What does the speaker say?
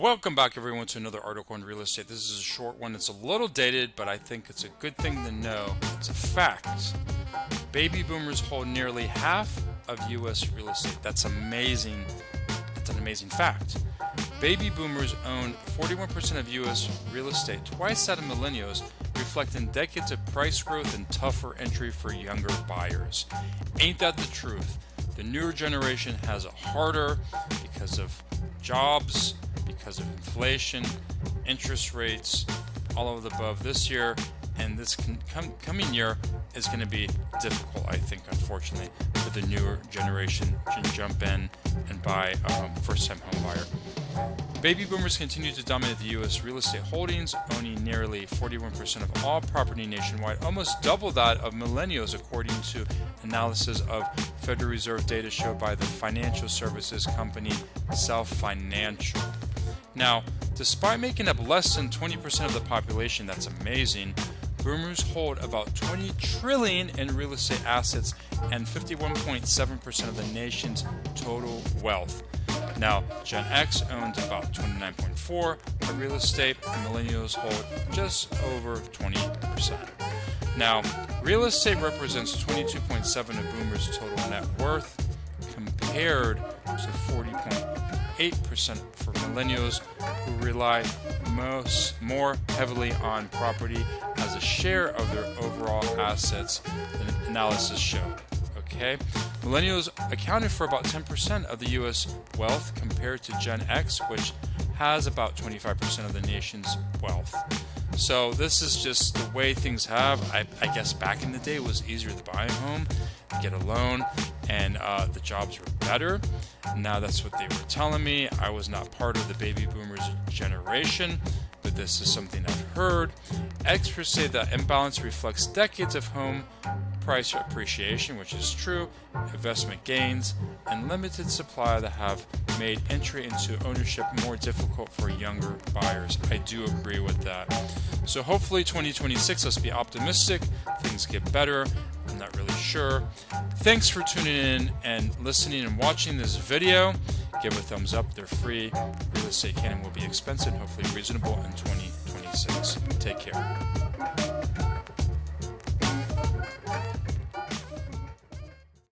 Welcome back everyone to another article on real estate. This is a short one. It's a little dated, but I think it's a good thing to know. It's a fact. Baby boomers hold nearly half of U.S. real estate. That's amazing. That's an amazing fact. Baby boomers own 41% of U.S. real estate, twice that of millennials, reflecting decades of price growth and tougher entry for younger buyers. Ain't that the truth? The newer generation has it harder because of jobs, because of inflation, interest rates, all of the above this year, and this coming year is going to be difficult, I think, unfortunately, for the newer generation to jump in and buy a home, first-time home buyer. Baby boomers continue to dominate the U.S. real estate holdings, owning nearly 41% of all property nationwide, almost double that of millennials, according to analysis of Federal Reserve data showed by the financial services company Self Financial. Now, despite making up less than 20% of the population, that's amazing, boomers hold about $20 trillion in real estate assets and 51.7% of the nation's total wealth. Now, Gen X owns about 29.4% of real estate, and millennials hold just over 20%. Now, real estate represents 22.7% of boomers' total net worth, compared to 40.8% for millennials, who rely more heavily on property as a share of their overall assets than analysis showed. Okay, millennials accounted for about 10% of the U.S. wealth, compared to Gen X, which has about 25% of the nation's wealth. So this is just the way things have. I guess back in the day it was easier to buy a home, get a loan, and the jobs were better. Now that's what they were telling me. I was not part of the baby boomers generation, but this is something I've heard. Experts say that imbalance reflects decades of home price appreciation, which is true, investment gains, and limited supply that have made entry into ownership more difficult for younger buyers. I do agree with that. So hopefully 2026, let's be optimistic, things get better. I'm not really sure. Thanks for tuning in and listening and watching this video. Give a thumbs up, they're free. Real estate can and will be expensive, hopefully reasonable in 2026. Take care.